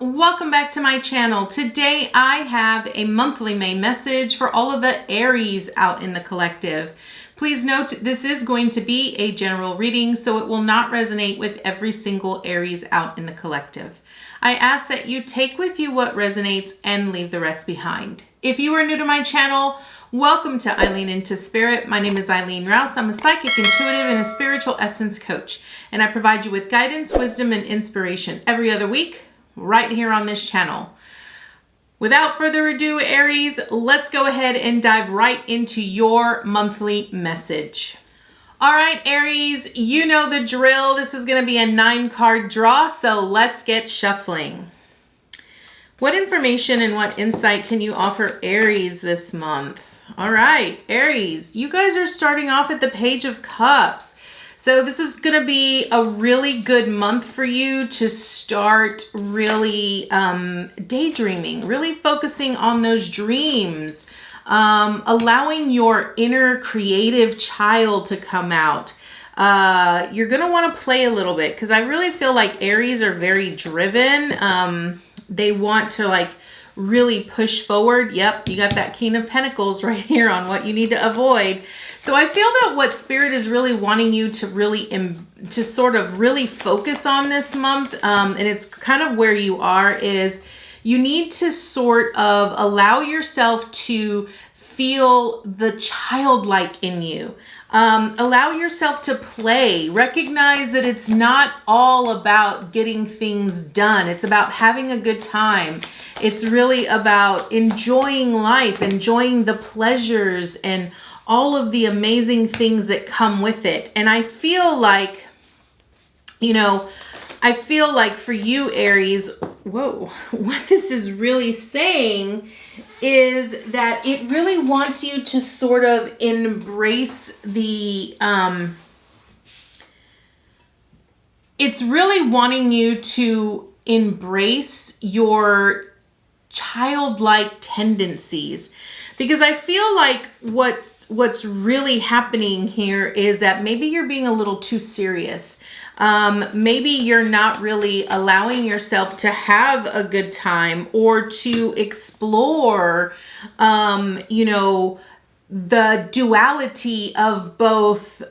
Welcome back to my channel. Today I have a monthly May message for all of the Aries out in the collective. Please note this is going to be a general reading, so it will not resonate with every single Aries out in the collective. I ask that you take with you what resonates and leave the rest behind. If you are new to my channel, welcome to Eileen Into Spirit. My name is Eileen Rouse. I'm a psychic, intuitive, and a spiritual essence coach, and I provide you with guidance, wisdom, and inspiration every other week right here on this channel. Without further ado, Aries, let's go ahead and dive right into your monthly message. All right, Aries, you know the drill. This is going to be a 9-card draw, so let's get shuffling. What information and what insight can you offer Aries this month? All right, Aries, you guys are starting off at the Page of Cups. So this is going to be a really good month for you to start really daydreaming, really focusing on those dreams, allowing your inner creative child to come out. You're going to want to play a little bit because I really feel like Aries are very driven. They want to really push forward. Yep, you got that King of Pentacles right here on what you need to avoid. So I feel that what Spirit is really wanting you to sort of really focus on this month, and it's kind of where you are, is you need to sort of allow yourself to feel the childlike in you. Allow yourself to play. Recognize that it's not all about getting things done. It's about having a good time. It's really about enjoying life, enjoying the pleasures and all of the amazing things that come with it. And I feel like, for you, Aries, what this is really saying is that it really wants you to sort of embrace it's really wanting you to embrace your childlike tendencies. Because I feel like what's really happening here is that maybe you're being a little too serious. Maybe you're not really allowing yourself to have a good time or to explore, the duality of both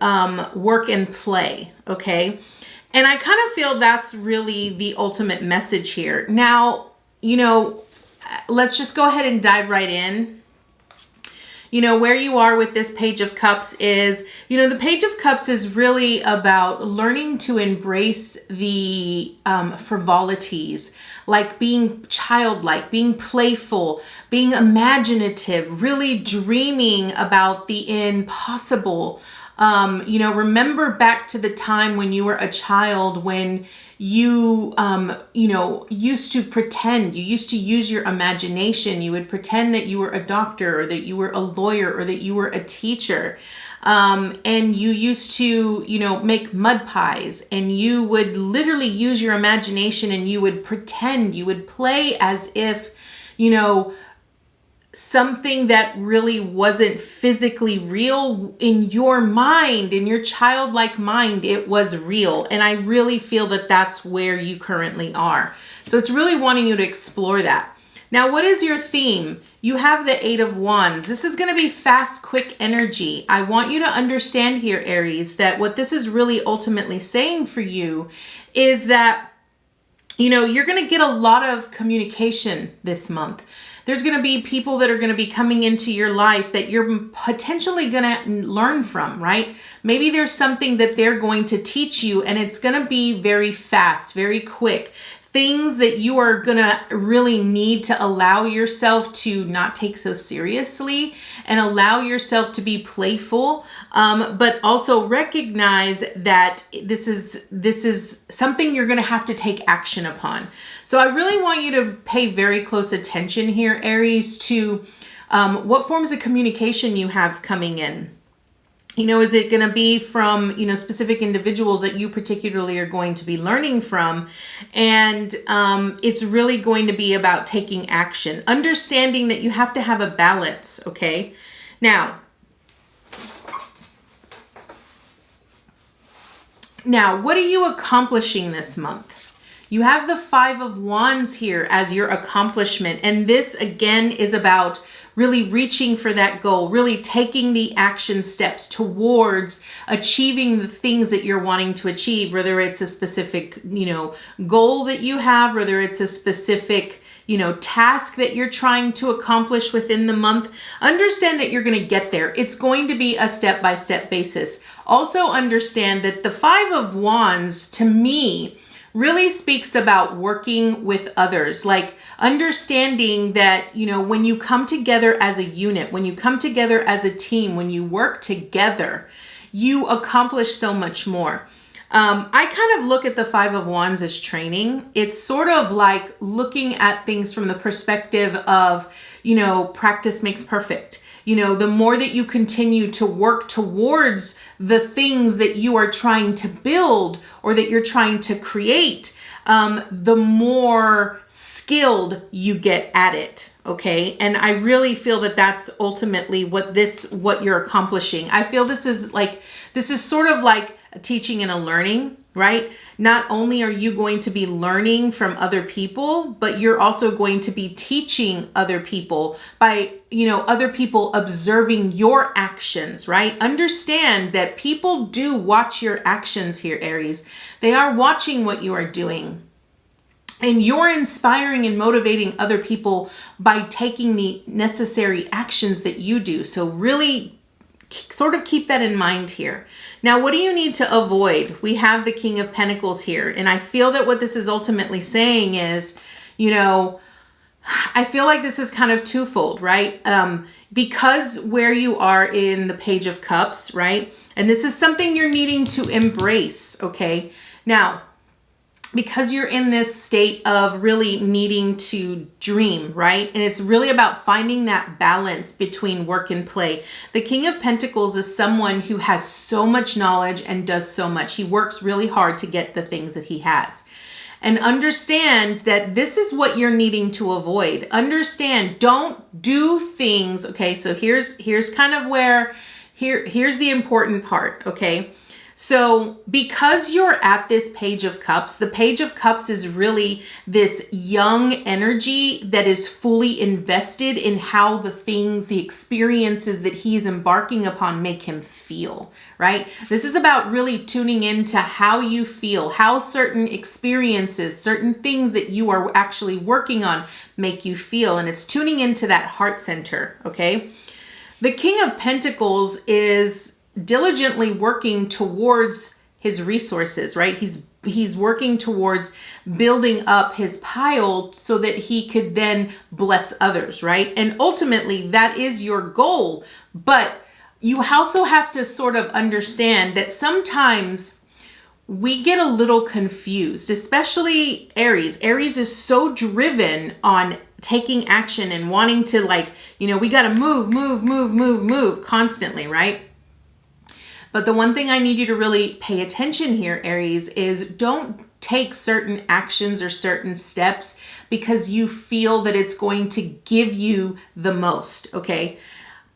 work and play, okay? And I kind of feel that's really the ultimate message here. Now, let's just go ahead and dive right in. Where you are with this Page of Cups is, the Page of Cups is really about learning to embrace the frivolities, like being childlike, being playful, being imaginative, really dreaming about the impossible. Remember back to the time when you were a child, when you, used to pretend, you used to use your imagination. You would pretend that you were a doctor or that you were a lawyer or that you were a teacher. And you used to, make mud pies, and you would literally use your imagination and you would pretend, you would play as if, something that really wasn't physically real in your mind, in your childlike mind, it was real. And I really feel that that's where you currently are. So it's really wanting you to explore that. Now, what is your theme? You have the 8 of Wands. This is going to be fast, quick energy. I want you to understand here, Aries, that what this is really ultimately saying for you is that, you're going to get a lot of communication this month. There's going to be people that are going to be coming into your life that you're potentially going to learn from, right? Maybe there's something that they're going to teach you, and it's going to be very fast, very quick. Things that you are going to really need to allow yourself to not take so seriously and allow yourself to be playful, but also recognize that this is something you're going to have to take action upon. So I really want you to pay very close attention here, Aries, to what forms of communication you have coming in. Is it going to be from, specific individuals that you particularly are going to be learning from? And it's really going to be about taking action, understanding that you have to have a balance, okay? Now, what are you accomplishing this month? You have the Five of Wands here as your accomplishment. And this again is about really reaching for that goal, really taking the action steps towards achieving the things that you're wanting to achieve, whether it's a specific, goal that you have, whether it's a specific, task that you're trying to accomplish within the month. Understand that you're going to get there. It's going to be a step-by-step basis. Also understand that the Five of Wands, to me, really speaks about working with others, like understanding that, when you come together as a unit, when you come together as a team, when you work together, you accomplish so much more. I kind of look at the Five of Wands as training. It's sort of like looking at things from the perspective of, practice makes perfect. The more that you continue to work towards the things that you are trying to build or that you're trying to create, the more skilled you get at it. Okay. And I really feel that that's ultimately what you're accomplishing. I feel this is sort of like a teaching and a learning, right? Not only are you going to be learning from other people, but you're also going to be teaching other people by, other people observing your actions, right? Understand that people do watch your actions here, Aries. They are watching what you are doing. And you're inspiring and motivating other people by taking the necessary actions that you do. So really sort of keep that in mind here. Now, what do you need to avoid? We have the King of Pentacles here. And I feel that what this is ultimately saying is, I feel like this is kind of twofold, right? Because where you are in the Page of Cups, right? And this is something you're needing to embrace, okay? Now, because you're in this state of really needing to dream, right? And it's really about finding that balance between work and play. The King of Pentacles is someone who has so much knowledge and does so much. He works really hard to get the things that he has. And understand that this is what you're needing to avoid. Understand, don't do things, okay? So here's kind of where, here's the important part, okay? So because you're at this Page of Cups, the Page of Cups is really this young energy that is fully invested in how the things, the experiences that he's embarking upon make him feel, right? This is about really tuning into how you feel, how certain experiences, certain things that you are actually working on make you feel. And it's tuning into that heart center, okay? The King of Pentacles is diligently working towards his resources, right? He's working towards building up his pile so that he could then bless others, right? And ultimately that is your goal. But you also have to sort of understand that sometimes we get a little confused, especially Aries. Aries is so driven on taking action and wanting to we got to move constantly, right? But the one thing I need you to really pay attention here, Aries, is don't take certain actions or certain steps because you feel that it's going to give you the most, okay?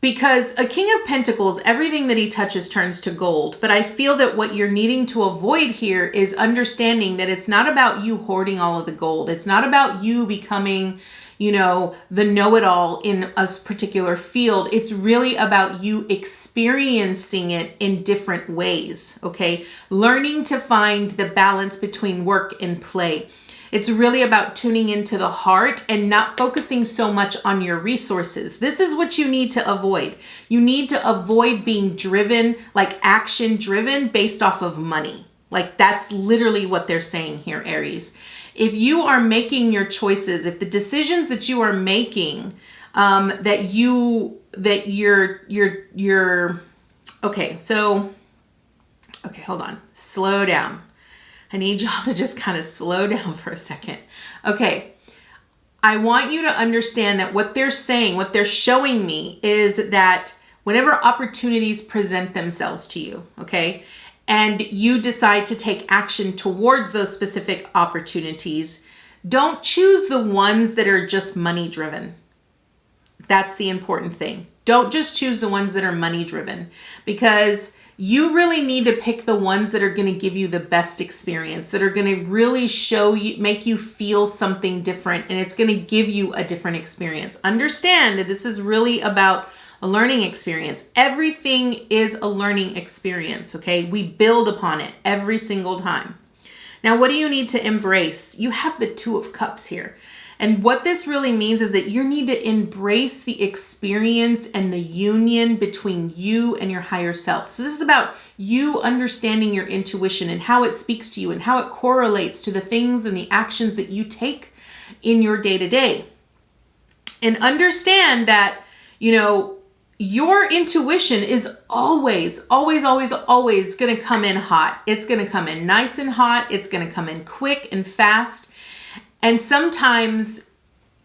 Because a King of Pentacles, everything that he touches turns to gold. But I feel that what you're needing to avoid here is understanding that it's not about you hoarding all of the gold. It's not about you becoming, the know-it-all in a particular field. It's really about you experiencing it in different ways, okay? Learning to find the balance between work and play. It's really about tuning into the heart and not focusing so much on your resources. This is what you need to avoid. You need to avoid being driven, like action driven based off of money. Like that's literally what they're saying here, Aries. If you are making your choices, if the decisions that you are making, okay, hold on, slow down. I need y'all to just kind of slow down for a second. Okay. I want you to understand that what they're saying, what they're showing me is that whenever opportunities present themselves to you, okay, and you decide to take action towards those specific opportunities, don't choose the ones that are just money driven. That's the important thing. Don't just choose the ones that are money driven, because you really need to pick the ones that are going to give you the best experience, that are going to really show you, make you feel something different, and it's going to give you a different experience. Understand that this is really about a learning experience. Everything is a learning experience, okay? We build upon it every single time. Now, what do you need to embrace? You have the Two of Cups here. And what this really means is that you need to embrace the experience and the union between you and your higher self. So this is about you understanding your intuition and how it speaks to you and how it correlates to the things and the actions that you take in your day-to-day. And understand that, your intuition is always going to come in hot. It's going to come in nice and hot. It's going to come in quick and fast. And sometimes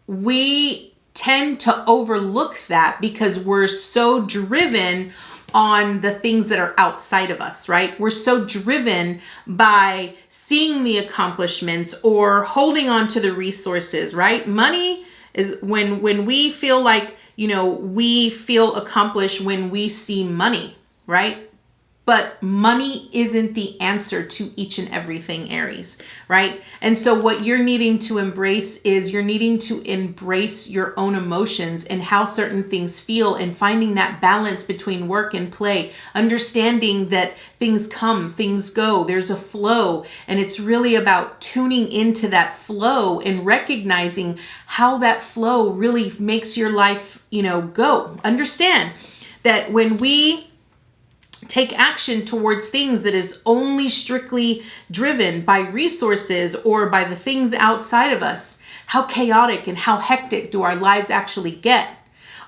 we tend to overlook that because we're so driven on the things that are outside of us, right? We're so driven by seeing the accomplishments or holding on to the resources, right? Money is when we feel like, we feel accomplished when we see money, right? But money isn't the answer to each and everything, Aries, right? And so what you're needing to embrace is you're needing to embrace your own emotions and how certain things feel and finding that balance between work and play, understanding that things come, things go, there's a flow, and it's really about tuning into that flow and recognizing how that flow really makes your life, go. Understand that when we take action towards things that is only strictly driven by resources or by the things outside of us, how chaotic and how hectic do our lives actually get?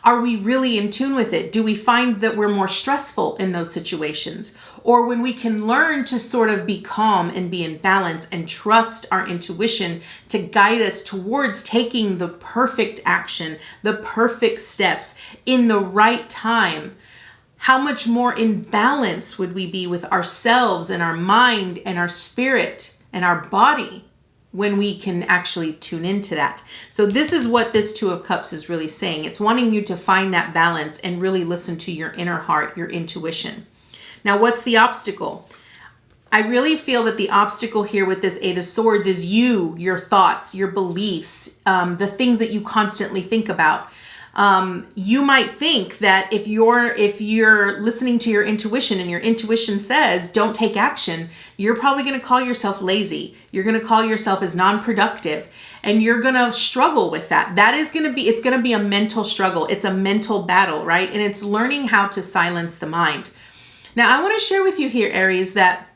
Are we really in tune with it? Do we find that we're more stressful in those situations? Or when we can learn to sort of be calm and be in balance and trust our intuition to guide us towards taking the perfect action, the perfect steps in the right time, how much more in balance would we be with ourselves and our mind and our spirit and our body when we can actually tune into that? So this is what this Two of Cups is really saying. It's wanting you to find that balance and really listen to your inner heart, your intuition. Now, what's the obstacle? I really feel that the obstacle here with this Eight of Swords is you, your thoughts, your beliefs, the things that you constantly think about. You might think that if you're listening to your intuition and your intuition says don't take action, you're probably going to call yourself lazy. You're going to call yourself as non-productive, and you're going to struggle with that. It's going to be a mental struggle. It's a mental battle, right? And it's learning how to silence the mind. Now, I want to share with you here, Aries, that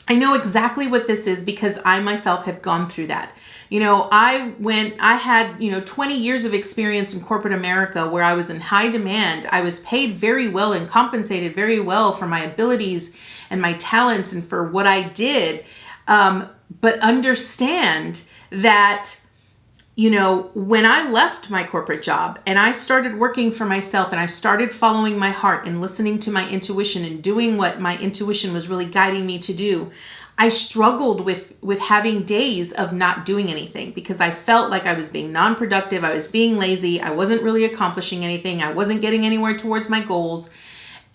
I know exactly what this is because I myself have gone through that. I had 20 years of experience in corporate America where I was in high demand. I was paid very well and compensated very well for my abilities and my talents and for what I did. But understand that, when I left my corporate job and I started working for myself and I started following my heart and listening to my intuition and doing what my intuition was really guiding me to do, I struggled with having days of not doing anything because I felt like I was being non-productive. I was being lazy. I wasn't really accomplishing anything. I wasn't getting anywhere towards my goals.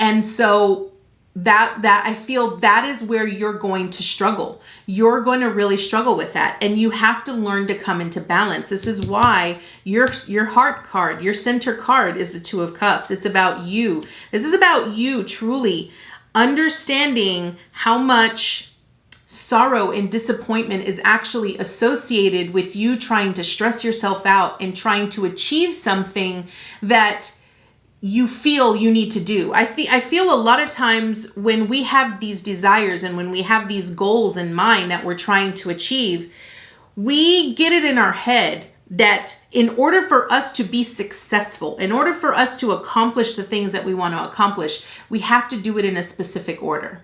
And so that I feel that is where you're going to struggle. You're going to really struggle with that. And you have to learn to come into balance. This is why your heart card, your center card is the Two of Cups. It's about you. This is about you truly understanding how much sorrow and disappointment is actually associated with you trying to stress yourself out and trying to achieve something that you feel you need to do. I feel a lot of times when we have these desires and when we have these goals in mind that we're trying to achieve, we get it in our head that in order for us to be successful, in order for us to accomplish the things that we want to accomplish, we have to do it in a specific order.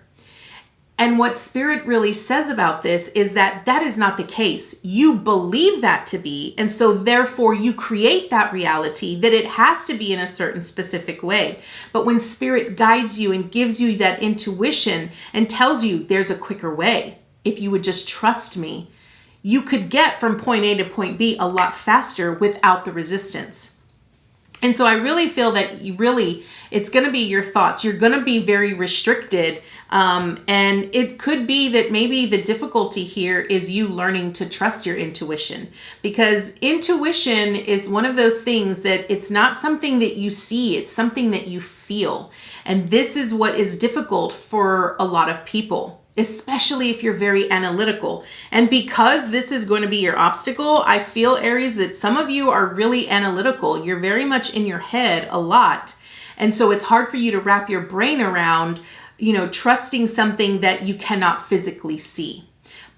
And what Spirit really says about this is that that is not the case. You believe that to be, and so therefore you create that reality that it has to be in a certain specific way. But when Spirit guides you and gives you that intuition and tells you there's a quicker way, if you would just trust me, you could get from point A to point B a lot faster without the resistance. And so I really feel that it's going to be your thoughts. You're going to be very restricted. And it could be that maybe the difficulty here is you learning to trust your intuition, because intuition is one of those things that it's not something that you see, it's something that you feel. And this is what is difficult for a lot of people, especially if you're very analytical. And because this is going to be your obstacle, I feel, Aries, that some of you are really analytical. You're very much in your head a lot. And so it's hard for you to wrap your brain around, trusting something that you cannot physically see,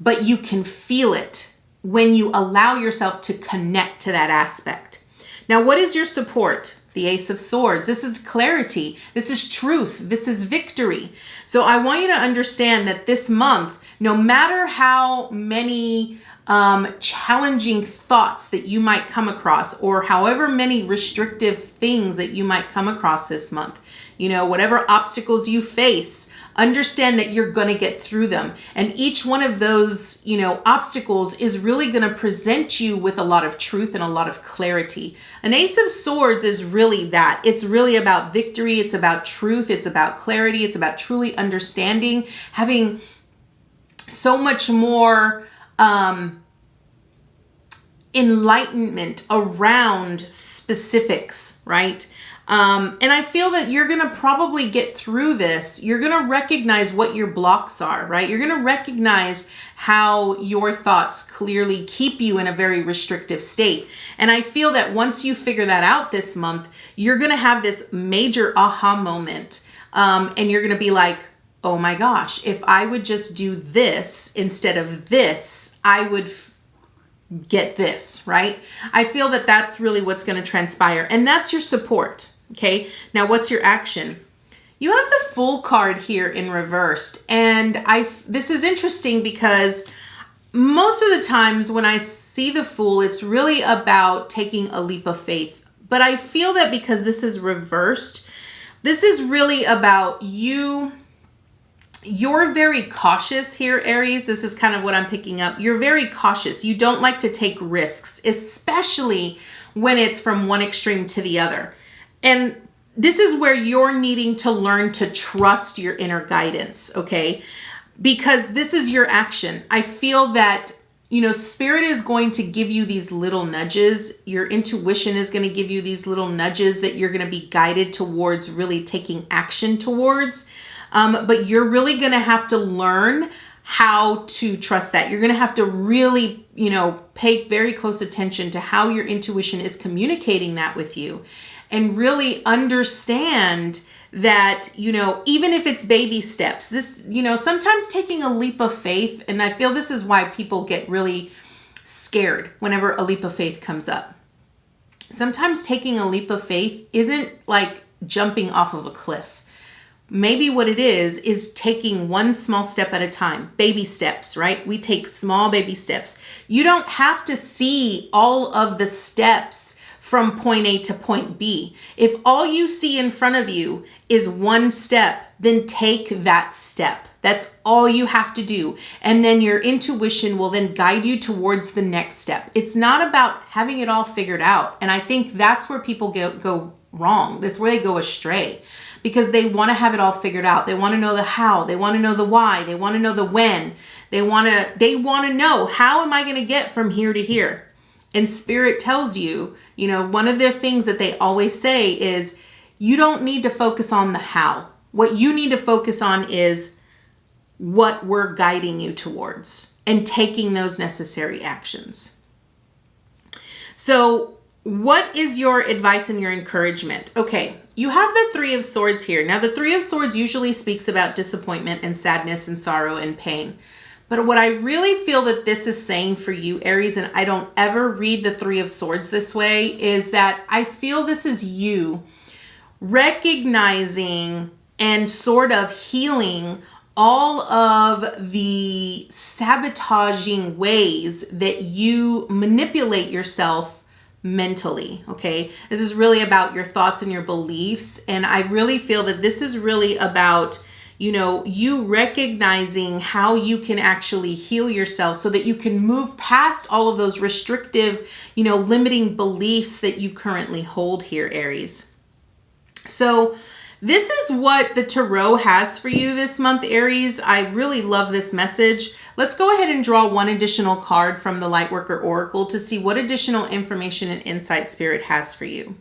but you can feel it when you allow yourself to connect to that aspect. Now, what is your support? The Ace of Swords. This is clarity. This is truth. This is victory. So I want you to understand that this month, no matter how many challenging thoughts that you might come across, or however many restrictive things that you might come across this month, whatever obstacles you face, understand that you're going to get through them. And each one of those, obstacles is really going to present you with a lot of truth and a lot of clarity. An Ace of Swords is really that. It's really about victory. It's about truth. It's about clarity. It's about truly understanding, having so much more enlightenment around specifics, right? And I feel that you're going to probably get through this. You're going to recognize what your blocks are, right? You're going to recognize how your thoughts clearly keep you in a very restrictive state. And I feel that once you figure that out this month, you're going to have this major aha moment. And you're going to be like, oh my gosh, if I would just do this instead of this, I would get this, right? I feel that that's really what's going to transpire. And that's your support. Okay. Now what's your action? You have the Fool card here in reversed. And this is interesting because most of the times when I see the Fool, it's really about taking a leap of faith. But I feel that because this is reversed, this is really about you. You're very cautious here, Aries. This is kind of what I'm picking up. You're very cautious. You don't like to take risks, especially when it's from one extreme to the other. And this is where you're needing to learn to trust your inner guidance, okay? Because this is your action. I feel that, Spirit is going to give you these little nudges. Your intuition is going to give you these little nudges that you're going to be guided towards really taking action towards. But you're really going to have to learn how to trust that. You're going to have to really, pay very close attention to how your intuition is communicating that with you, and really understand that, even if it's baby steps, this, sometimes taking a leap of faith. And I feel this is why people get really scared whenever a leap of faith comes up. Sometimes taking a leap of faith isn't like jumping off of a cliff. Maybe what it is taking one small step at a time. Baby steps, right? We take small baby steps. You don't have to see all of the steps from point A to point B. If all you see in front of you is one step, then take that step. That's all you have to do. And then your intuition will then guide you towards the next step. It's not about having it all figured out. And I think that's where people go wrong. That's where they go astray, because they want to have it all figured out. They want to know the how, they want to know the why, they want to know the when. They want to know, how am I going to get from here to here? And Spirit tells you, one of the things that they always say is you don't need to focus on the how. What you need to focus on is what we're guiding you towards and taking those necessary actions. So what is your advice and your encouragement? Okay, you have the Three of Swords here. Now, the Three of Swords usually speaks about disappointment and sadness and sorrow and pain. But what I really feel that this is saying for you, Aries, and I don't ever read the Three of Swords this way, is that I feel this is you recognizing and sort of healing all of the sabotaging ways that you manipulate yourself mentally, okay? This is really about your thoughts and your beliefs. And I really feel that this is really about you recognizing how you can actually heal yourself so that you can move past all of those restrictive, limiting beliefs that you currently hold here, Aries. So this is what the Tarot has for you this month, Aries. I really love this message. Let's go ahead and draw one additional card from the Lightworker Oracle to see what additional information and insight Spirit has for you.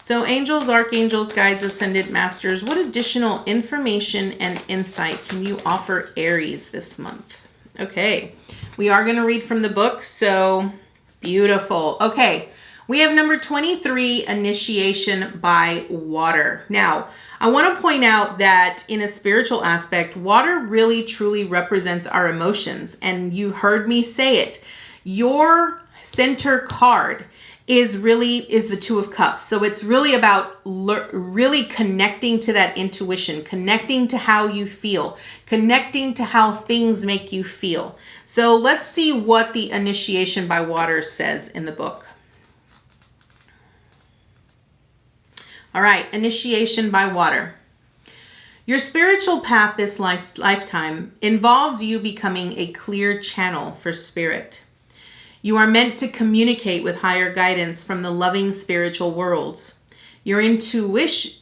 So angels, archangels, guides, ascended masters, what additional information and insight can you offer Aries this month? Okay, we are going to read from the book, so beautiful. Okay, we have number 23, initiation by water. Now, I want to point out that in a spiritual aspect, water really truly represents our emotions. And you heard me say it. Your center card is the Two of Cups. So it's really about really connecting to that intuition, connecting to how you feel, connecting to how things make you feel. So let's see what the initiation by water says in the book. All right, initiation by water. Your spiritual path this lifetime involves you becoming a clear channel for spirit. You are meant to communicate with higher guidance from the loving spiritual worlds. Your initiation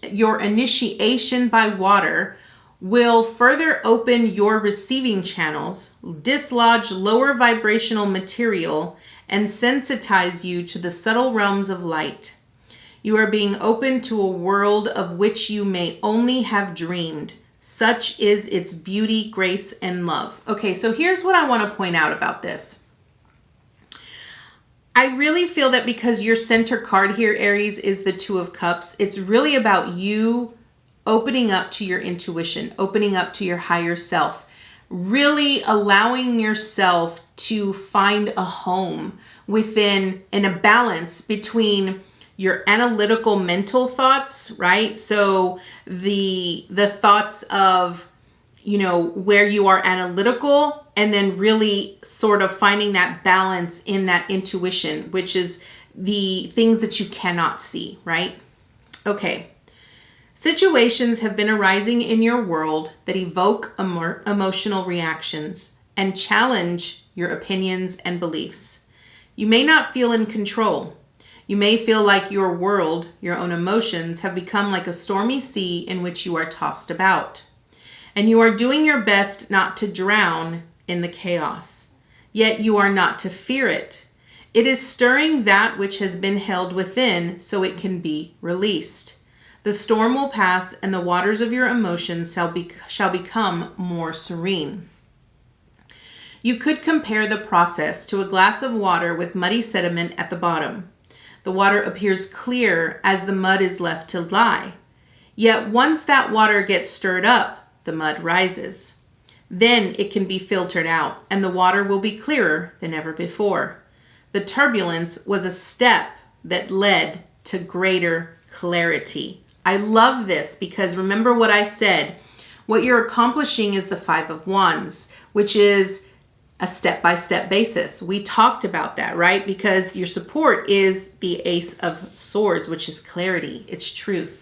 by water will further open your receiving channels, dislodge lower vibrational material, and sensitize you to the subtle realms of light. You are being open to a world of which you may only have dreamed. Such is its beauty, grace, and love. Okay, so here's what I want to point out about this. I really feel that because your center card here, Aries, is the Two of Cups, it's really about you opening up to your intuition, opening up to your higher self, really allowing yourself to find a home within and a balance between your analytical mental thoughts, right? So the thoughts of, where you are analytical, and then really sort of finding that balance in that intuition, which is the things that you cannot see, right? Okay. Situations have been arising in your world that evoke emotional reactions and challenge your opinions and beliefs. You may not feel in control. You may feel like your world, your own emotions, have become like a stormy sea in which you are tossed about. And you are doing your best not to drown in the chaos. Yet you are not to fear it. It is stirring that which has been held within so it can be released. The storm will pass and the waters of your emotions shall become more serene. You could compare the process to a glass of water with muddy sediment at the bottom. The water appears clear as the mud is left to lie. Yet once that water gets stirred up, the mud rises. Then it can be filtered out, and the water will be clearer than ever before. The turbulence was a step that led to greater clarity. I love this because remember what I said. What you're accomplishing is the Five of Wands, which is a step-by-step basis. We talked about that, right? Because your support is the Ace of Swords, which is clarity. It's truth.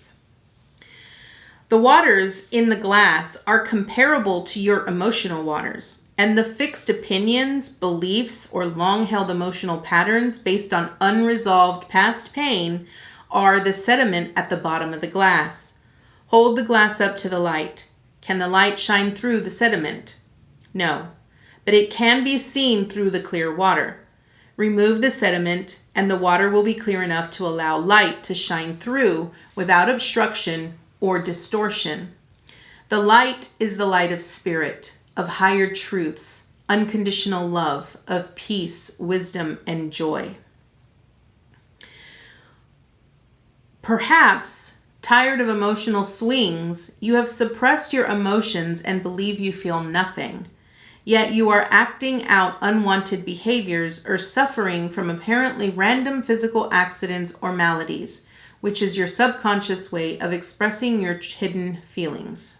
The waters in the glass are comparable to your emotional waters, and the fixed opinions, beliefs, or long-held emotional patterns based on unresolved past pain are the sediment at the bottom of the glass. Hold the glass up to the light. Can the light shine through the sediment? No. But it can be seen through the clear water. Remove the sediment, and the water will be clear enough to allow light to shine through without obstruction or distortion. The light is the light of spirit, of higher truths, unconditional love, of peace, wisdom, and joy. Perhaps, tired of emotional swings, you have suppressed your emotions and believe you feel nothing. Yet you are acting out unwanted behaviors or suffering from apparently random physical accidents or maladies, which is your subconscious way of expressing your hidden feelings.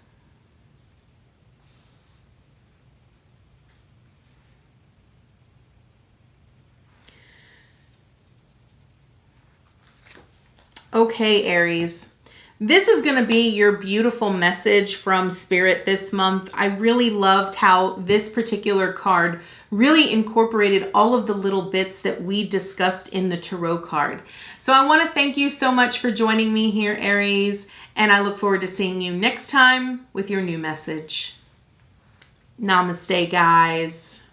Okay, Aries. This is going to be your beautiful message from Spirit this month. I really loved how this particular card really incorporated all of the little bits that we discussed in the tarot card. So I want to thank you so much for joining me here, Aries, and I look forward to seeing you next time with your new message. Namaste, guys.